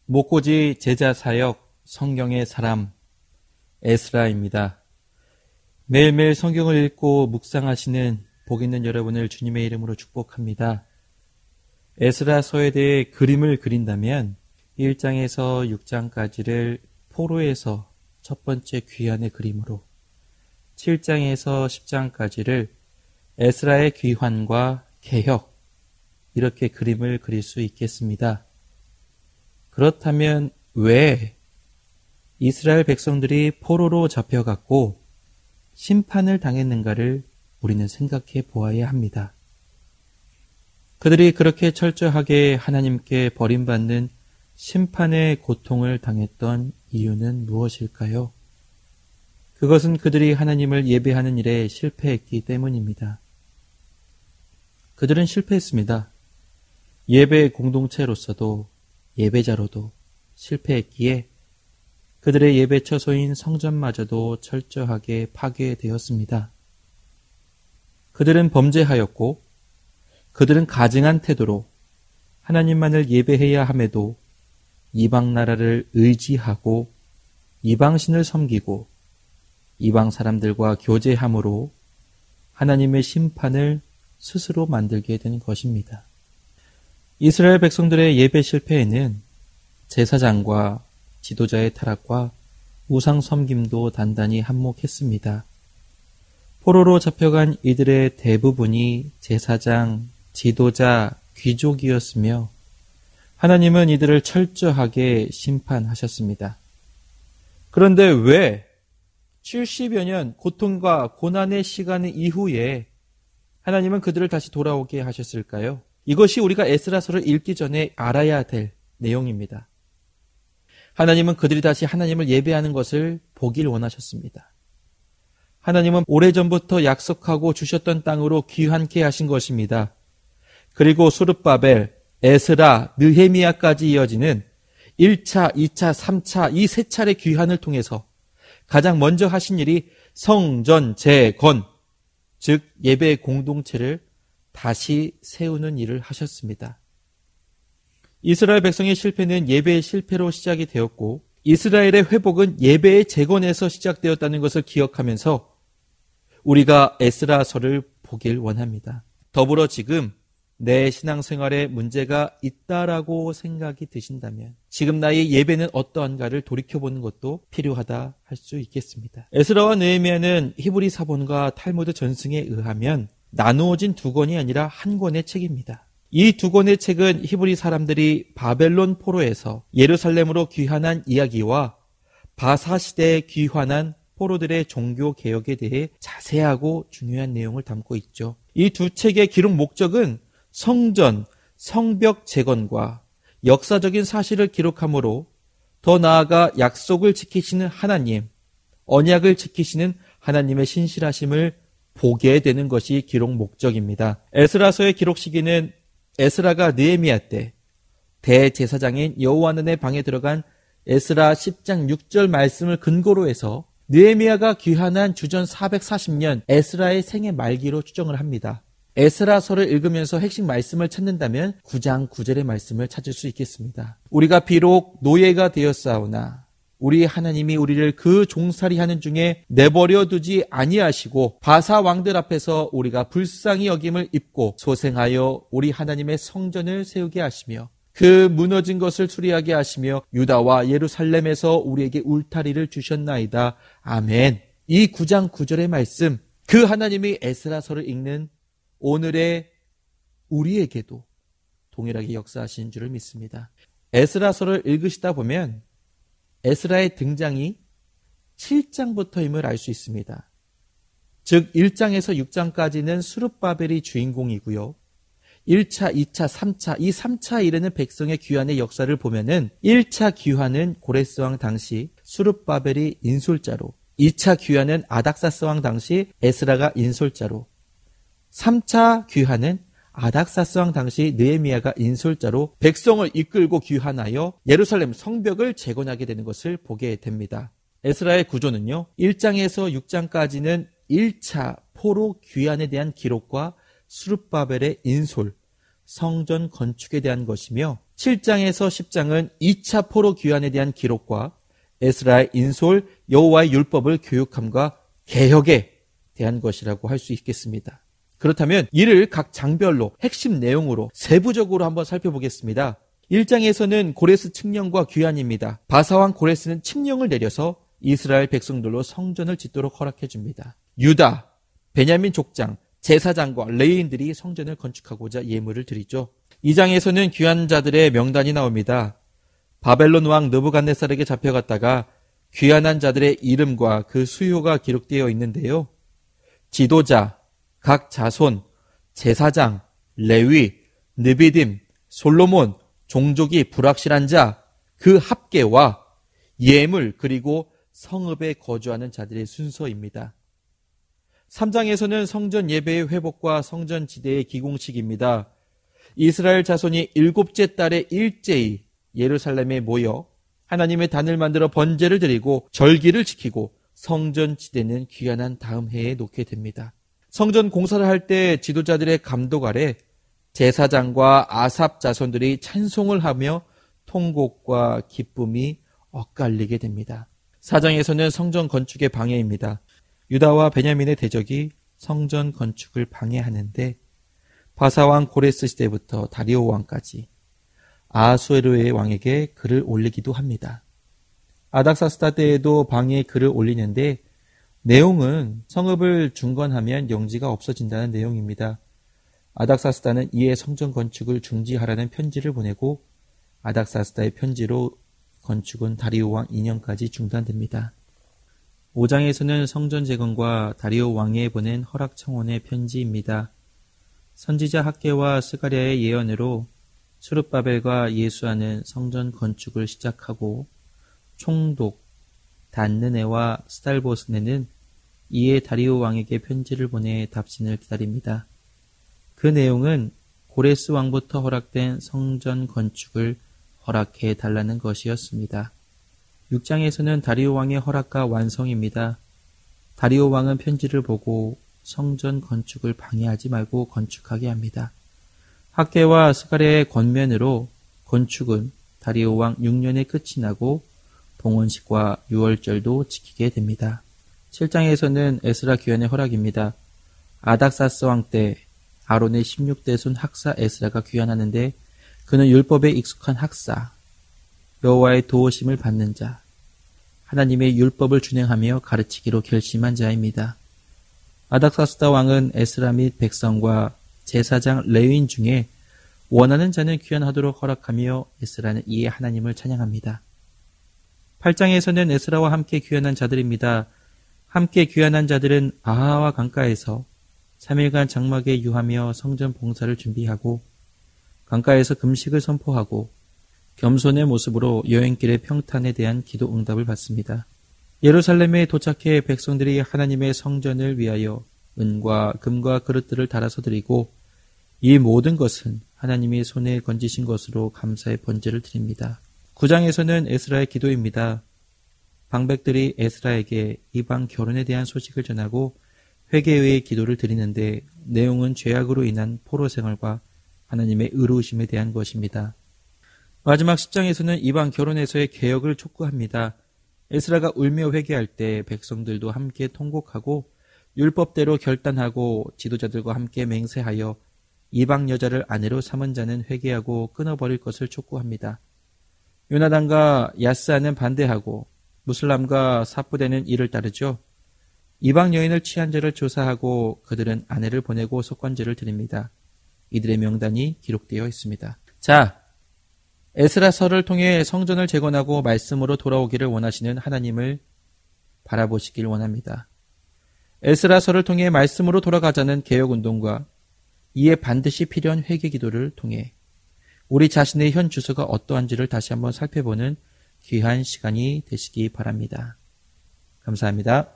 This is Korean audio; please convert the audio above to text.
목고지 제자사역 성경의 사람 에스라입니다. 매일매일 성경을 읽고 묵상하시는 복 있는 여러분을 주님의 이름으로 축복합니다. 에스라서에 대해 그림을 그린다면 1장에서 6장까지를 포로에서 첫 번째 귀환의 그림으로, 7장에서 10장까지를 에스라의 귀환과 개혁, 이렇게 그림을 그릴 수 있겠습니다. 그렇다면 왜 이스라엘 백성들이 포로로 잡혀갔고 심판을 당했는가를 우리는 생각해 보아야 합니다. 그들이 그렇게 철저하게 하나님께 버림받는 심판의 고통을 당했던 이유는 무엇일까요? 그것은 그들이 하나님을 예배하는 일에 실패했기 때문입니다. 그들은 실패했습니다. 예배 공동체로서도 예배자로도 실패했기에 그들의 예배 처소인 성전마저도 철저하게 파괴되었습니다. 그들은 범죄하였고 그들은 가증한 태도로 하나님만을 예배해야 함에도 이방 나라를 의지하고 이방신을 섬기고 이방 사람들과 교제함으로 하나님의 심판을 스스로 만들게 된 것입니다. 이스라엘 백성들의 예배 실패에는 제사장과 지도자의 타락과 우상 섬김도 단단히 한몫했습니다. 포로로 잡혀간 이들의 대부분이 제사장, 지도자, 귀족이었으며 하나님은 이들을 철저하게 심판하셨습니다. 그런데 왜 70여 년 고통과 고난의 시간 이후에 하나님은 그들을 다시 돌아오게 하셨을까요? 이것이 우리가 에스라서를 읽기 전에 알아야 될 내용입니다. 하나님은 그들이 다시 하나님을 예배하는 것을 보길 원하셨습니다. 하나님은 오래전부터 약속하고 주셨던 땅으로 귀환케 하신 것입니다. 그리고 수르바벨, 에스라, 느헤미야까지 이어지는 1차, 2차, 3차 이 세 차례 귀환을 통해서 가장 먼저 하신 일이 성전 재건, 즉 예배 공동체를 다시 세우는 일을 하셨습니다. 이스라엘 백성의 실패는 예배의 실패로 시작이 되었고 이스라엘의 회복은 예배의 재건에서 시작되었다는 것을 기억하면서 우리가 에스라서를 보길 원합니다. 더불어 지금 내 신앙생활에 문제가 있다라고 생각이 드신다면 지금 나의 예배는 어떠한가를 돌이켜보는 것도 필요하다 할 수 있겠습니다. 에스라와 느헤미야는 히브리 사본과 탈무드 전승에 의하면 나누어진 두 권이 아니라 한 권의 책입니다. 이 두 권의 책은 히브리 사람들이 바벨론 포로에서 예루살렘으로 귀환한 이야기와 바사 시대에 귀환한 포로들의 종교 개혁에 대해 자세하고 중요한 내용을 담고 있죠. 이 두 책의 기록 목적은 성전, 성벽 재건과 역사적인 사실을 기록하므로 더 나아가 약속을 지키시는 하나님, 언약을 지키시는 하나님의 신실하심을 보게 되는 것이 기록 목적입니다. 에스라서의 기록 시기는 에스라가 느헤미야 때 대제사장인 여호와난의 방에 들어간 에스라 10장 6절 말씀을 근거로 해서 느헤미야가 귀환한 주전 440년 에스라의 생애 말기로 추정을 합니다. 에스라서를 읽으면서 핵심 말씀을 찾는다면 9장 9절의 말씀을 찾을 수 있겠습니다. 우리가 비록 노예가 되었사오나 우리 하나님이 우리를 그 종살이하는 중에 내버려 두지 아니하시고 바사 왕들 앞에서 우리가 불쌍히 여김을 입고 소생하여 우리 하나님의 성전을 세우게 하시며 그 무너진 것을 수리하게 하시며 유다와 예루살렘에서 우리에게 울타리를 주셨나이다. 아멘. 이 9장 9절의 말씀, 그 하나님이 에스라서를 읽는 오늘의 우리에게도 동일하게 역사하신 줄을 믿습니다. 에스라서를 읽으시다 보면 에스라의 등장이 7장부터임을 알 수 있습니다. 즉 1장에서 6장까지는 수르바벨이 주인공이고요. 1차, 2차, 3차, 이 3차 이르는 백성의 귀환의 역사를 보면은 1차 귀환은 고레스 왕 당시 수르바벨이 인솔자로, 2차 귀환은 아닥사스 왕 당시 에스라가 인솔자로, 3차 귀환은 아닥사스 왕 당시 느헤미야가 인솔자로 백성을 이끌고 귀환하여 예루살렘 성벽을 재건하게 되는 것을 보게 됩니다. 에스라의 구조는요, 1장에서 6장까지는 1차 포로 귀환에 대한 기록과 수르바벨의 인솔, 성전 건축에 대한 것이며 7장에서 10장은 2차 포로 귀환에 대한 기록과 에스라의 인솔, 여호와의 율법을 교육함과 개혁에 대한 것이라고 할 수 있겠습니다. 그렇다면 이를 각 장별로 핵심 내용으로 세부적으로 한번 살펴보겠습니다. 1장에서는 고레스 칙령과 귀환입니다. 바사왕 고레스는 칙령을 내려서 이스라엘 백성들로 성전을 짓도록 허락해 줍니다. 유다, 베냐민 족장, 제사장과 레위인들이 성전을 건축하고자 예물을 드리죠. 2장에서는 귀환자들의 명단이 나옵니다. 바벨론 왕 느부갓네살에게 잡혀갔다가 귀환한 자들의 이름과 그 수요가 기록되어 있는데요. 지도자, 각 자손, 제사장, 레위, 느비딤, 솔로몬, 종족이 불확실한 자, 그 합계와 예물 그리고 성읍에 거주하는 자들의 순서입니다. 3장에서는 성전 예배의 회복과 성전 지대의 기공식입니다. 이스라엘 자손이 7째 달에 일제히 예루살렘에 모여 하나님의 단을 만들어 번제를 드리고 절기를 지키고 성전 지대는 귀환한 다음 해에 놓게 됩니다. 성전 공사를 할 때 지도자들의 감독 아래 제사장과 아삽 자손들이 찬송을 하며 통곡과 기쁨이 엇갈리게 됩니다. 4장에서는 성전 건축의 방해입니다. 유다와 베냐민의 대적이 성전 건축을 방해하는데 바사왕 고레스 시대부터 다리오 왕까지 아수에르의 왕에게 글을 올리기도 합니다. 아닥사스다 때에도 방해의 글을 올리는데 내용은 성읍을 중건하면 영지가 없어진다는 내용입니다. 아닥사스다는 이에 성전 건축을 중지하라는 편지를 보내고 아닥사스다의 편지로 건축은 다리오 왕 2년까지 중단됩니다. 5장에서는 성전 재건과 다리오 왕에 보낸 허락 청원의 편지입니다. 선지자 학개와 스가랴의 예언으로 스룹바벨과 예수아는 성전 건축을 시작하고 총독 단느네와 스달보스네는 이에 다리오 왕에게 편지를 보내 답신을 기다립니다. 그 내용은 고레스 왕부터 허락된 성전 건축을 허락해 달라는 것이었습니다. 6장에서는 다리오 왕의 허락과 완성입니다. 다리오 왕은 편지를 보고 성전 건축을 방해하지 말고 건축하게 합니다. 학개와 스가랴의 권면으로 건축은 다리오 왕 6년에 끝이 나고 봉헌식과 유월절도 지키게 됩니다. 7장에서는 에스라 귀환의 허락입니다. 아닥사스 왕 때 아론의 16대 손 학사 에스라가 귀환하는데 그는 율법에 익숙한 학사, 여호와의 도우심을 받는 자, 하나님의 율법을 준행하며 가르치기로 결심한 자입니다. 아닥사스다 왕은 에스라 및 백성과 제사장 레위인 중에 원하는 자는 귀환하도록 허락하며 에스라는 이에 하나님을 찬양합니다. 8장에서는 에스라와 함께 귀환한 자들입니다. 함께 귀환한 자들은 아하와 강가에서 3일간 장막에 유하며 성전 봉사를 준비하고 강가에서 금식을 선포하고 겸손의 모습으로 여행길의 평탄에 대한 기도 응답을 받습니다. 예루살렘에 도착해 백성들이 하나님의 성전을 위하여 은과 금과 그릇들을 달아서 드리고 이 모든 것은 하나님이 손에 건지신 것으로 감사의 번제를 드립니다. 9장에서는 에스라의 기도입니다. 방백들이 에스라에게 이방 결혼에 대한 소식을 전하고 회개의 기도를 드리는데 내용은 죄악으로 인한 포로 생활과 하나님의 의로우심에 대한 것입니다. 마지막 10장에서는 이방 결혼에서의 개혁을 촉구합니다. 에스라가 울며 회개할 때 백성들도 함께 통곡하고 율법대로 결단하고 지도자들과 함께 맹세하여 이방 여자를 아내로 삼은 자는 회개하고 끊어버릴 것을 촉구합니다. 요나단과 야스아는 반대하고 무슬람과 사프대는 이를 따르죠. 이방 여인을 취한 자를 조사하고 그들은 아내를 보내고 속건제를 드립니다. 이들의 명단이 기록되어 있습니다. 자, 에스라서를 통해 성전을 재건하고 말씀으로 돌아오기를 원하시는 하나님을 바라보시길 원합니다. 에스라서를 통해 말씀으로 돌아가자는 개혁운동과 이에 반드시 필요한 회개기도를 통해 우리 자신의 현 주소가 어떠한지를 다시 한번 살펴보는 귀한 시간이 되시기 바랍니다. 감사합니다.